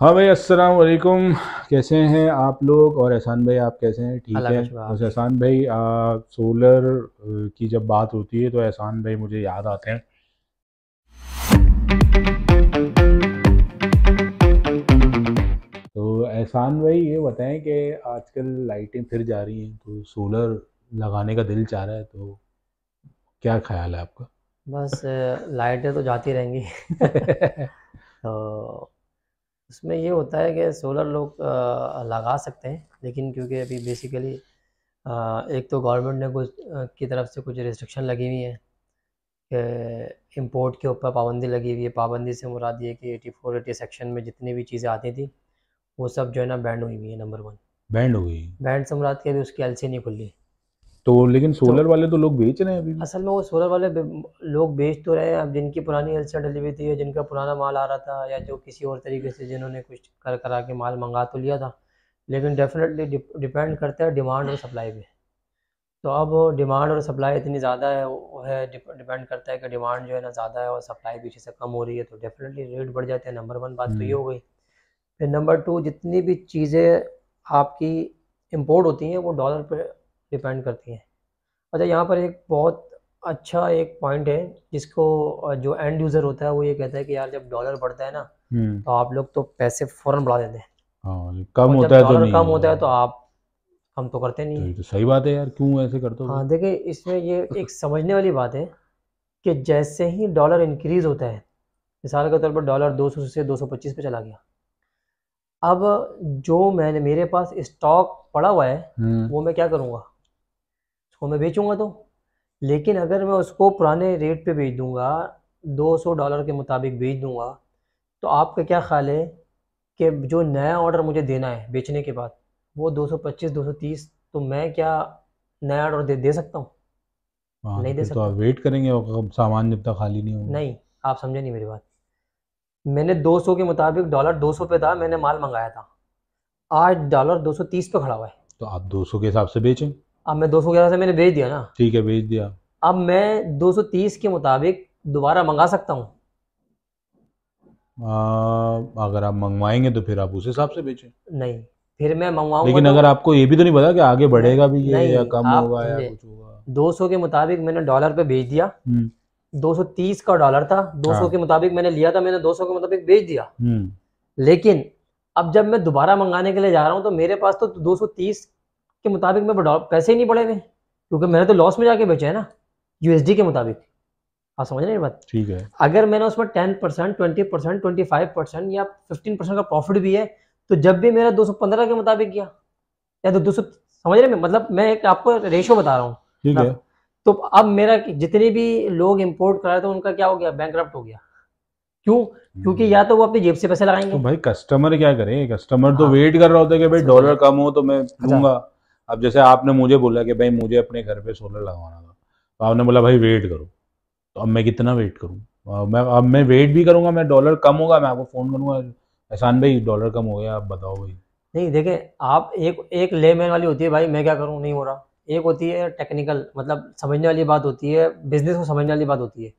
हाँ भाई, अस्सलाम वालेकुम। कैसे हैं आप लोग? और एहसान भाई, आप कैसे हैं? ठीक अल्लाह है। का शुक्र आप बस ठीक। एहसान भाई, सोलर की जब बात होती है तो एहसान भाई मुझे याद आते हैं। तो एहसान भाई ये बताएं कि आजकल लाइटें फिर जा रही हैं तो सोलर लगाने का दिल चाह रहा है, तो क्या ख्याल है आपका? बस लाइटें तो जाती रहेंगी। तो उसमें ये होता है कि सोलर लोग लगा सकते हैं, लेकिन क्योंकि अभी बेसिकली एक तो गवर्नमेंट ने कुछ की तरफ से कुछ रिस्ट्रिक्शन लगी हुई है कि इंपोर्ट के ऊपर पाबंदी लगी हुई है। पाबंदी से मुराद ये कि 84-80 सेक्शन में जितनी भी चीज़ें आती थी वो सब जो है ना बैंड हुई हुई है। नंबर वन, बैंड हो गई। बैंड से मुराद के अभी उसकी एलसी नहीं खुली। तो लेकिन तो सोलर वाले तो लोग बेच रहे हैं अभी भी। असल में वो सोलर वाले लोग बेच तो रहे हैं। अब जिनकी पुरानी एलसी डली हुई थी या जिनका पुराना माल आ रहा था या जो किसी और तरीके से जिन्होंने कुछ कर करा के माल मंगा तो लिया था, लेकिन डेफिनेटली डिपेंड करता है डिमांड और सप्लाई पे। तो अब डिमांड और सप्लाई इतनी ज़्यादा है, वो है डिपेंड करता है कि डिमांड जो है ना ज़्यादा है और सप्लाई पीछे से कम हो रही है, तो डेफिनेटली रेट बढ़ जाते हैं। नंबर वन बात तो ये हम्म। हो गई। फिर नंबर टू, जितनी भी चीज़ें आपकी इम्पोर्ट होती हैं वो डॉलर पे डिपेंड करती हैं। अच्छा, यहाँ पर एक बहुत अच्छा एक पॉइंट है जिसको जो एंड यूज़र होता है वो ये कहता है कि यार जब डॉलर बढ़ता है ना हम्म। तो आप लोग तो पैसे फ़ौरन बढ़ा देते हैं, हाँ, कम और होता जब है तो डॉलर नहीं कम होता है होगा। तो आप कम तो करते नहीं तो ये हैं। तो सही बात है यार, क्यों ऐसे करते हो भाई? हाँ देखिए, इसमें ये एक समझने वाली बात है कि जैसे ही डॉलर इंक्रीज़ होता है, मिसाल के तौर पर डॉलर 200 से 225 पे चला गया, अब जो मैंने मेरे पास स्टॉक पड़ा हुआ है हम्म। वो मैं क्या करूँगा, उसको मैं बेचूंगा। तो लेकिन अगर मैं उसको पुराने रेट पे बेच दूंगा, $200 के मुताबिक बेच दूंगा, तो आपका क्या ख्याल है कि जो नया ऑर्डर मुझे देना है बेचने के बाद वो 225 230, तो मैं क्या नया ऑर्डर दे सकता हूँ? हाँ, तो नहीं दे फिर तो आप सकता। वेट करेंगे और कब सामान जब तक खाली नहीं होगा। नहीं, आप समझे नहीं मेरी बात। मैंने 200 के मुताबिक डॉलर 200 पे था, मैंने माल मंगाया था, आज डॉलर 230 पे खड़ा हुआ है। तो आप 200 के हिसाब से बेचें। अब मैं 211 से मैंने बेच दिया ना, ठीक है, बेच दिया। अब मैं 230 के मुताबिक दोबारा मंगा सकता हूँ? अगर आप मंगवाएंगे तो फिर आप उस हिसाब से बेचें। नहीं, फिर मैं मंगवाऊंगा लेकिन तो अगर आपको ये भी तो नहीं पता कि आगे नहीं, बढ़ेगा भी ये या नहीं कम आप होगा या समझे। कुछ होगा। 200 के मुताबिक मैंने डॉलर पे बेच दिया, हम्म। 230 का डॉलर था, 200 के हाँ। मुताबिक मैंने लिया था, मैंने 200 के मुताबिक बेच दिया। हम्म। लेकिन अब जब मैं दोबारा मंगाने के लिए जा रहा हूँ तो मेरे पास तो 230 के मुताबिक में पैसे ही नहीं पड़े हुए, क्योंकि मैंने तो लॉस में जाके बेचे है ना, यूएसडी के मुताबिक। आप समझ रहे हैं ये बात? ठीक है। अगर मैंने उसमें 10%, 20%, 25% या 15% का प्रॉफिट भी है, तो जब भी मेरा 215 के मुताबिक गया या तो 200, समझ रहे हैं? मतलब मैं एक आपको रेशियो बता रहा हूँ ठीक है। रफ। तो अब मेरा जितने भी लोग इंपोर्ट कर रहे थे उनका क्या हो गया, बैंकरप्ट हो गया। क्यों? क्योंकि या हम्म। तो वो अपनी जेब से पैसे तो लगाएंगे। भाई कस्टमर क्या करे? कस्टमर तो हाँ, वेट कर रहा होता है कि भाई डॉलर समझे। कम हो तो मैं अच्छा, लूंगा। अब जैसे आपने मुझे बोला कि भाई मुझे अपने घर पे सोलर लगवाना था, तो आपने बोला भाई वेट करो। तो अब मैं कितना वेट करूँ? अब मैं वेट भी करूंगा, मैं डॉलर कम होगा मैं आपको फ़ोन करूंगा, एहसान भाई डॉलर कम हो गया, आप बताओ भाई। नहीं देखें, आप एक एक लेमैन वाली होती है भाई, मैं क्या करूँ नहीं हो रहा। एक होती है टेक्निकल, मतलब समझने वाली बात होती है, बिजनेस को समझने वाली बात होती है।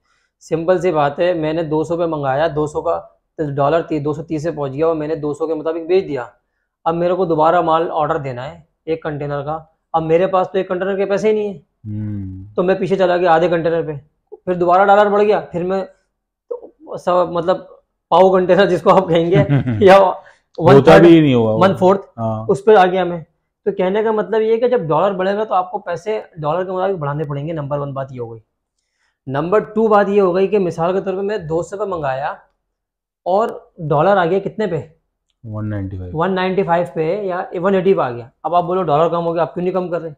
सिंपल सी बात है, मैंने 200 पे मंगाया, 200 का तो डॉलर 230 से पहुंच गया और मैंने 200 के मुताबिक बेच दिया। अब मेरे को दोबारा माल ऑर्डर देना है एक कंटेनर का। अब मेरे पास तो एक कंटेनर के पैसे ही नहीं है, हम्म। तो मैं पीछे चला गया आधे कंटेनर पे। फिर दोबारा डॉलर बढ़ गया, फिर मैं तो सब मतलब पाव कंटेनर जिसको आप कहेंगे, या वन होता थर्ड, भी नहीं होगा वन वो। फोर्थ, हाँ। उस पर आ गया मैं। तो कहने का मतलब ये है कि जब डॉलर बढ़ेगा तो आपको पैसे डॉलर के मुताबिक बढ़ाने पड़ेंगे। नंबर वन बात ये हो गई। नंबर टू बात ये हो गई कि मिसाल के तौर पे मैं 200 पे मंगाया और डॉलर आ गया कितने पे, 195। 195 पे या 180 पे आ गया। अब आप बोलो डॉलर कम हो गया, आप क्यों नहीं कम कर रहे?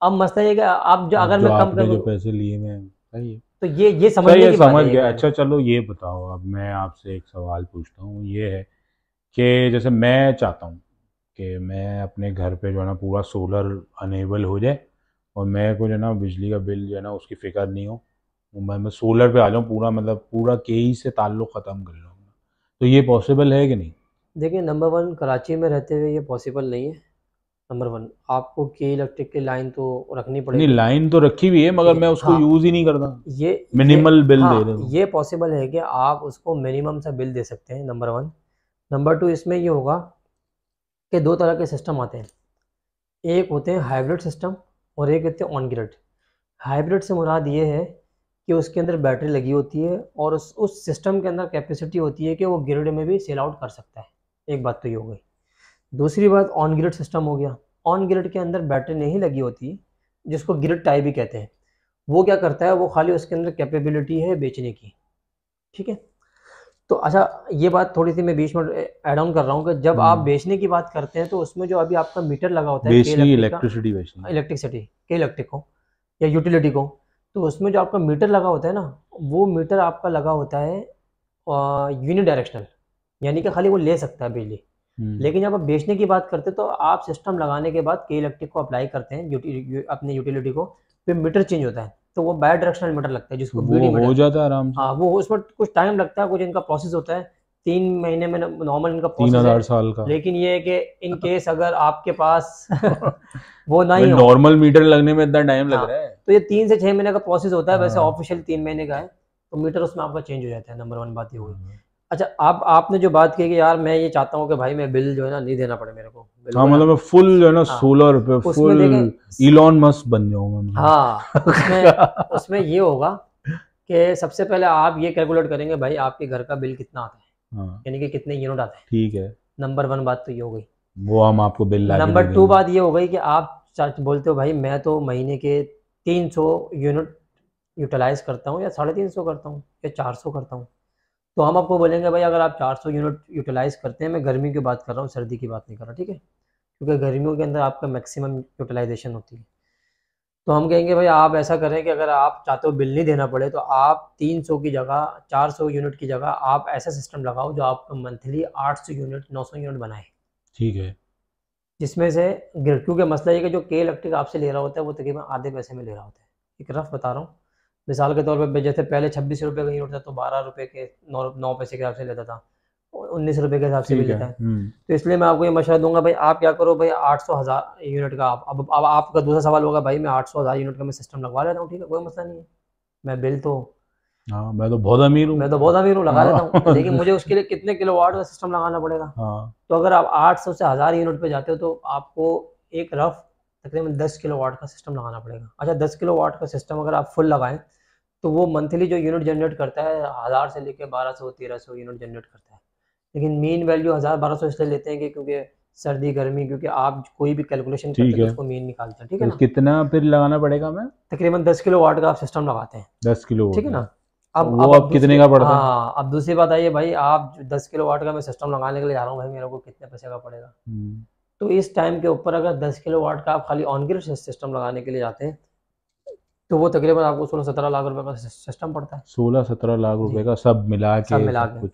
अब मसला ये कि आप जो, अब अगर जो मैं कम आपने कर, जो पैसे लिए मैं सही है। तो ये सही समझने है, की बात समझ है एक गया। मैन। अच्छा चलो ये बताओ, अब मैं आपसे एक सवाल पूछता हूँ, ये है कि जैसे मैं चाहता हूँ कि मैं अपने घर पे जो है ना पूरा सोलर अनेबल हो जाए, और मेरे को जो है ना बिजली का बिल जो है ना उसकी फ़िक्र नहीं हो, और मैं सोलर पे आ जाऊँ पूरा, मतलब पूरा केई से ताल्लुक़ ख़त्म कर लूँ। तो ये पॉसिबल है कि नहीं? देखिए, नंबर वन, कराची में रहते हुए ये पॉसिबल नहीं है। नंबर वन, आपको की इलेक्ट्रिक की लाइन तो रखनी नहीं, पड़ेगी। लाइन तो रखी हुई है मगर ठीक है, मैं उसको हाँ, यूज़ ही नहीं करता। ये ये मिनिमल बिल दे हाँ, रहे हो। ये पॉसिबल है कि आप उसको मिनिमम सा बिल दे सकते हैं। Number one. नंबर 2 इसमें ये होगा कि दो तरह के सिस्टम आते हैं, एक होते हैं हाइब्रिड सिस्टम और एक होते हैं ऑन ग्रिड। हाइब्रिड से मुराद ये है कि उसके अंदर बैटरी लगी होती है और उस सिस्टम के अंदर कैपेसिटी होती है कि वो ग्रिड में भी सेल आउट कर सकता है। एक बात तो ये हो गई। दूसरी बात ऑन ग्रिड सिस्टम हो गया। ऑन ग्रिड के अंदर बैटरी नहीं लगी होती, जिसको ग्रिड टाई भी कहते हैं। वो क्या करता है, वो खाली उसके अंदर कैपेबिलिटी है बेचने की, ठीक है। तो अच्छा, ये बात थोड़ी सी मैं बीच में ऐड ऑन कर रहा हूँ कि जब आप बेचने की बात करते हैं तो उसमें जो अभी आपका मीटर लगा होता है बेचनी, इलेक्ट्रिसिटी बेचनी, इलेक्ट्रिसिटी के इलेक्ट्रिक को या यूटिलिटी को, तो उसमें जो आपका मीटर लगा होता है ना, वो मीटर आपका लगा होता है यूनि डायरेक्शनल, यानी कि खाली वो ले सकता है बिजली। लेकिन जब आप बेचने की बात करते हैं तो आप सिस्टम लगाने के बाद के इलेक्ट्रिक को अप्लाई करते हैं अपने यूटिलिटी को, फिर मीटर चेंज होता है, तो वो बाय डायरेक्शनल मीटर लगता है जिसको बीडी मीटर हो जाता है आराम से। हाँ, वो उसमें कुछ टाइम लगता है, कुछ इनका प्रोसेस होता है, 3 महीने में नॉर्मल इनका प्रोसेस 3000 साल का। लेकिन ये है कि इन केस अगर आपके पास वो नहीं हो, नॉर्मल मीटर लगने में इतना टाइम लग रहा है, तो ये 3 से 6 महीने का प्रोसेस होता है। वैसे ऑफिशियल 3 महीने का है, तो मीटर उसमें आपका चेंज हो जाता है। नंबर 1 बात ये हुई। अच्छा, आपने जो बात की कि यार मैं ये चाहता हूँ कि भाई मैं बिल जो है ना नहीं देना पड़े मेरे को। हाँ, मतलब मैं फुल जो है ना सोलर पे फुल इलॉन मस्क बन जाऊंगा। हाँ, उसमें ये होगा कि सबसे पहले आप ये कैलकुलेट करेंगे भाई आपके घर का बिल कितना आता है, यानी कि कितने यूनिट आते हैं। ठीक है, नंबर 1 बात तो ये हो गई, वो हम आपको बिल ला के नंबर 2 बात ये हो गई कि आप बोलते हो भाई मैं तो महीने के 300 यूनिट यूटिलाइज करता हूँ या 350 करता हूँ या 400 करता हूँ, तो हम आपको बोलेंगे भाई अगर आप 400 यूनिट यूटिलाइज करते हैं, मैं गर्मी की बात कर रहा हूँ, सर्दी की बात नहीं कर रहा, ठीक है, क्योंकि गर्मियों के अंदर आपका मैक्सिमम यूटिलाइजेशन होती है। तो हम कहेंगे भाई आप ऐसा करें कि अगर आप चाहते हो बिल नहीं देना पड़े तो आप 300 की जगह 400 यूनिट की जगह आप ऐसा सिस्टम लगाओ जो आपका मंथली 800 यूनिट 900 यूनिट बनाए। ठीक है, जिसमें से क्योंकि मसला ये कि जो के इलेक्ट्रिक आपसे ले रहा होता है वो तकरीबन आधे पैसे में ले रहा होता है। एक रफ बता रहा हूँ, मिसाल के तौर पर जैसे पहले 26 रुपये का यूनिट था तो 12 रुपये के 9 पैसे के हिसाब से लेता था, 19 रुपये के हिसाब से भी लेता है। तो इसलिए मैं आपको ये मशवरा दूंगा भाई आप क्या करो भाई 800,000 यूनिट का अब आपका दूसरा सवाल होगा भाई मैं 800,000 यूनिट का मैं सिस्टम लगवा लेता हूँ, ठीक है, कोई मसला नहीं है, मैं बिल तो हाँ, मैं तो बहुत अमीर हूँ, लगा लेता हूँ, लेकिन मुझे उसके लिए कितने किलोवाट का सिस्टम लगाना पड़ेगा। तो अगर आप 800 से 1000 यूनिट पे जाते हो तो आपको एक रफ तकरीबन 10 किलोवाट का सिस्टम लगाना पड़ेगा। अच्छा, 10 किलोवाट का सिस्टम अगर आप फुल लगाएं तो वो मंथली जो यूनिट जनरेट करता है 1000 से लेकर 1200-1300 यूनिट जनरेट करता है। लेकिन मीन वैल्यू 1000-1200 इसलिए लेते हैं कि क्योंकि सर्दी गर्मी, क्योंकि आप कोई भी कैलकुलेशन करते हैं तो उसको मीन निकालते हैं, ठीक है ना। कितना फिर लगाना पड़ेगा? मैं तकरीबन 10 किलोवाट का आप सिस्टम लगाते हैं, 10 किलो, ठीक है ना। अब कितने का पड़ता है? हाँ, अब दूसरी बात आई है भाई आप 10 किलोवाट का मैं सिस्टम लगाने के लिए जा रहा हूँ भाई, मेरे को कितने पैसे का पड़ेगा। तो इस टाइम के ऊपर अगर 10 किलोवाट का आप खाली ऑन ग्रिड सिस्टम लगाने के लिए जाते हैं तो वो तकरीबन आपको 16-17 लाख रुपए का सिस्टम पड़ता है। 16-17 लाख रुपए का सब मिला के कुछ।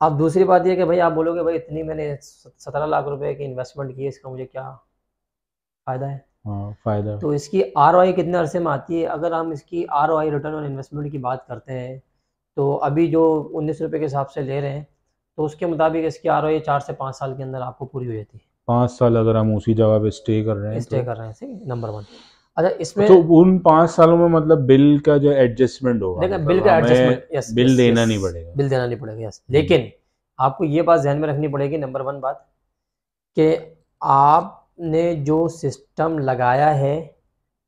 अब दूसरी बात ये कि भाई आप बोलोगे भाई इतनी मैंने 17 लाख रुपए की इन्वेस्टमेंट की है, इसका मुझे क्या फ़ायदा है? हाँ, फ़ायदा तो इसकी ROI कितने अरसे में आती है? अगर हम इसकी ROI रिटर्न ऑन इन्वेस्टमेंट की बात करते हैं तो अभी जो 19 रुपये के हिसाब से ले रहे हैं तो उसके मुताबिक इसकी ROI 4 से 5 साल के अंदर आपको पूरी हो जाती है। 5 साल अगर हम उसी जगह पे स्टे कर रहे हैं, सही, नंबर 1। अच्छा, इसमें तो उन 5 सालों में मतलब बिल का जो एडजस्टमेट होगा, देखिए बिल का एडजस्टमेंट, यस, बिल देना नहीं पड़ेगा, बिल देना नहीं पड़ेगा, यस। लेकिन आपको ये बात ध्यान में रखनी पड़ेगी, नंबर 1 बात कि आपने जो सिस्टम लगाया है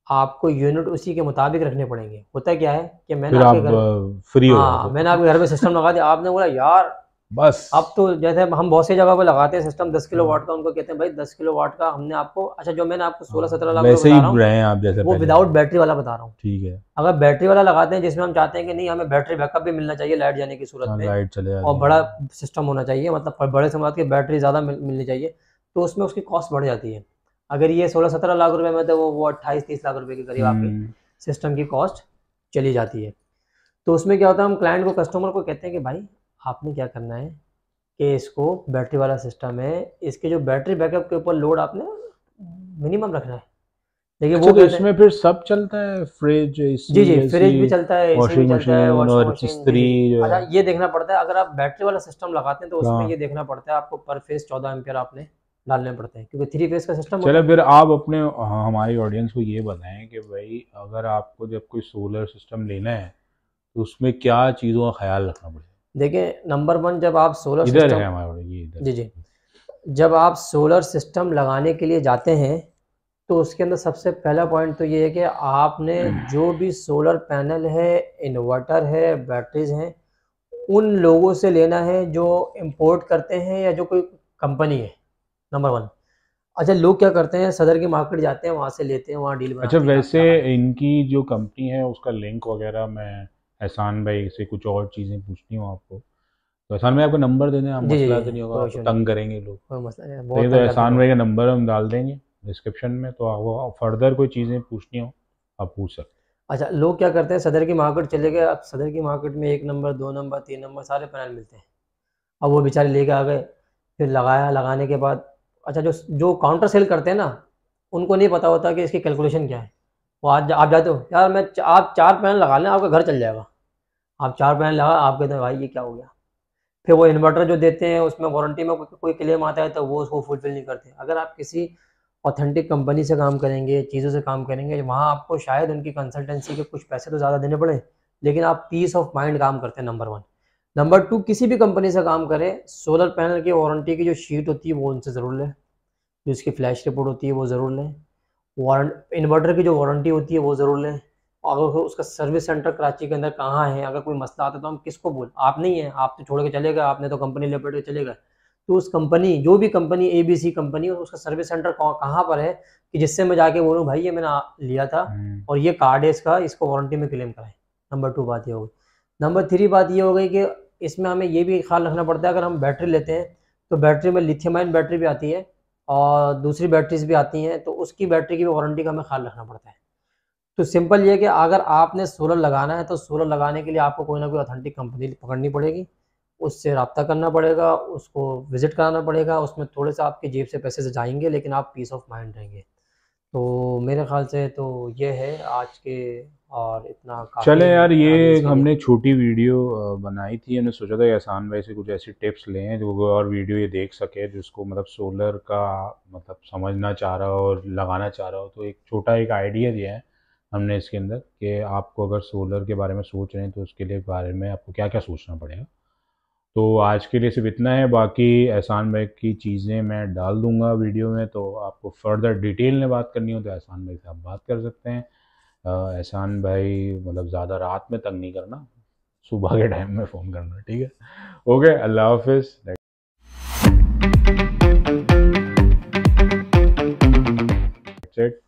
आपको यूनिट उसी के मुताबिक रखने पड़ेंगे। होता क्या है कि मैंने आपके घर फ्री हो मैंने आपके घर में सिस्टम लगा दिया, आपने बोला यार बस अब तो जैसे हम बहुत सी जगह पे लगाते हैं सिस्टम 10 किलोवाट का, उनको कहते हैं भाई 10 किलोवाट का हमने आपको, अच्छा जो मैंने आपको 16-17 लाख वैसे ही रहे हैं आप जैसे वो विदाउट बैटरी वाला बता रहा हूँ, ठीक है। अगर बैटरी वाला लगाते हैं जिसमें हम चाहते हैं कि नहीं हमें बैटरी बैकअप भी मिलना चाहिए लाइट जाने की सूरत में, लाइट चले और बड़ा सिस्टम होना चाहिए, मतलब बड़े समाज की बैटरी ज़्यादा मिलनी चाहिए, तो उसमें उसकी कॉस्ट बढ़ जाती है। अगर ये 16-17 लाख रुपए में तो वो 28-30 लाख रुपए के करीब आपकी सिस्टम की कॉस्ट चली जाती है। तो उसमें क्या होता है, हम क्लाइंट को, कस्टमर को कहते हैं कि भाई आपने क्या करना है कि इसको बैटरी वाला सिस्टम है, इसके जो बैटरी बैकअप के ऊपर लोड आपने मिनिमम रखना है। देखिए वो तो इसमें फिर सब चलता है, फ्रिज, जी, फ्रिज भी चलता है, वॉशिंग मशीन और इस्त्री। अच्छा, ये देखना पड़ता है अगर आप बैटरी वाला सिस्टम लगाते हैं तो उसमें ये देखना पड़ता है आपको पर फेज 14 एम्पियर आपने डालने पड़ते हैं, क्योंकि 3 फेज का सिस्टम। चलो फिर आप अपने हमारी ऑडियंस को ये बताएं कि भाई अगर आपको जब कोई सोलर सिस्टम लेना है तो उसमें क्या चीज़ों का ख्याल रखना पड़ेगा? देखिए नंबर 1, जब आप सोलर इधर सिस्टम, है हमारा, ये इधर। जी जी, जब आप सोलर सिस्टम लगाने के लिए जाते हैं तो उसके अंदर सबसे पहला पॉइंट तो ये है कि आपने जो भी सोलर पैनल है, इन्वर्टर है, बैटरीज हैं, उन लोगों से लेना है जो इंपोर्ट करते हैं या जो कोई कंपनी है, नंबर 1। अच्छा, लोग क्या करते हैं, सदर की मार्केट जाते हैं, वहाँ से लेते हैं, वहाँ डील अच्छा, बनाते हैं कि आप वैसे लगा लें। इनकी जो कंपनी है उसका लिंक वगैरह मैं एहसान भाई से कुछ और चीज़ें पूछनी हो आपको तो एहसान भाई आपका नंबर दे दें, आप जी जी मसला जी, तो नहीं होगा, कोई आपको इशू नहीं, तंग करेंगे लोग। कोई मसला नहीं, नहीं बहुत तो तंग करते हैं एहसान लोग। भाई का नंबर हम डाल देंगे डिस्क्रिप्शन में, तो आपको फर्दर कोई चीज़ें पूछनी हो आप पूछ सकते अच्छा, लोग क्या करते हैं, सदर की मार्केट चले गए, अब सदर की मार्केट में 1 नंबर, 2 नंबर, 3 नंबर सारे पैनल मिलते हैं। अब वो बेचारे लेके आ गए, फिर लगाया, लगाने के बाद अच्छा, जो जो काउंटर सेल करते हैं ना, उनको नहीं पता होता कि इसकी कैलकुलेशन क्या है। वो आज आप जाते हो, यार आप 4 पैनल लगा लें, आपका घर चल जाएगा। आप 4 पैनल लगा, आप कहते हैं भाई ये क्या हो गया। फिर वो इन्वर्टर जो देते हैं उसमें वारंटी में कोई क्लेम आता है तो वो उसको फुलफिल नहीं करते। अगर आप किसी ऑथेंटिक कंपनी से काम करेंगे, चीज़ों से काम करेंगे, वहाँ आपको शायद उनकी कंसल्टेंसी के कुछ पैसे तो ज़्यादा देने पड़े, लेकिन आप पीस ऑफ माइंड काम करते हैं, नंबर 1। नंबर 2, किसी भी कंपनी से काम करें, सोलर पैनल की वारंटी की जो शीट होती है वो उनसे ज़रूर लें, जो इसकी फ्लैश रिपोर्ट होती है वो ज़रूर लें, वारंट इन्वर्टर की जो वारंटी होती है वो ज़रूर लें। और अगर उसका सर्विस सेंटर कराची के अंदर कहाँ है, अगर कोई मसला आता है तो हम किसको बोल, आप नहीं है, आप तो छोड़ के चले गए, आपने तो कंपनी लेपट के चले गए, तो उस कंपनी, जो भी कंपनी ABC कंपनी हो, उसका सर्विस सेंटर कहाँ पर है कि जिससे मैं जाके बोलूँ भाई ये मैंने लिया था हैं। और ये कार्ड है इसका, इसको वारंटी में क्लेम कराएं। नंबर 2 बात ये हो गई। नंबर 3 बात ये हो गई कि इसमें हमें ये भी ख्याल रखना पड़ता है, अगर हम बैटरी लेते हैं तो बैटरी में लिथियम आयन बैटरी भी आती है और दूसरी बैटरीज भी आती हैं, तो उसकी बैटरी की भी वारंटी का हमें ख्याल रखना पड़ता है। तो सिंपल ये है कि अगर आपने सोलर लगाना है तो सोलर लगाने के लिए आपको कोई ना कोई ऑथेंटिक कंपनी पकड़नी पड़ेगी, उससे रब्ता करना पड़ेगा, उसको विजिट कराना पड़ेगा, उसमें थोड़े से आपकी जेब से पैसे जाएंगे लेकिन आप पीस ऑफ माइंड रहेंगे। तो मेरे ख्याल से तो ये है आज के, और इतना काफ़ी चले है यार, अभी ये इसके लिए। हमने एक छोटी वीडियो बनाई थी, हमने सोचा था कि एहसान भाई से कुछ ऐसी टिप्स लें जो कोई और वीडियो ये देख सके जिसको मतलब सोलर का मतलब समझना चाह रहा हो और लगाना चाह रहा हो, तो एक छोटा एक आइडिया दिया है हमने इसके अंदर कि आपको अगर सोलर के बारे में सोच रहे हैं तो उसके लिए बारे में आपको क्या क्या सोचना पड़ेगा। तो आज के लिए सिर्फ इतना है, बाकी एहसान भाई की चीज़ें मैं डाल दूंगा वीडियो में, तो आपको फर्दर डिटेल में बात करनी हो तो एहसान भाई से आप बात कर सकते हैं। एहसान भाई मतलब ज़्यादा रात में तंग नहीं करना, सुबह के टाइम में फ़ोन करना, ठीक है। ओके, अल्लाह हाफिज़। That's it.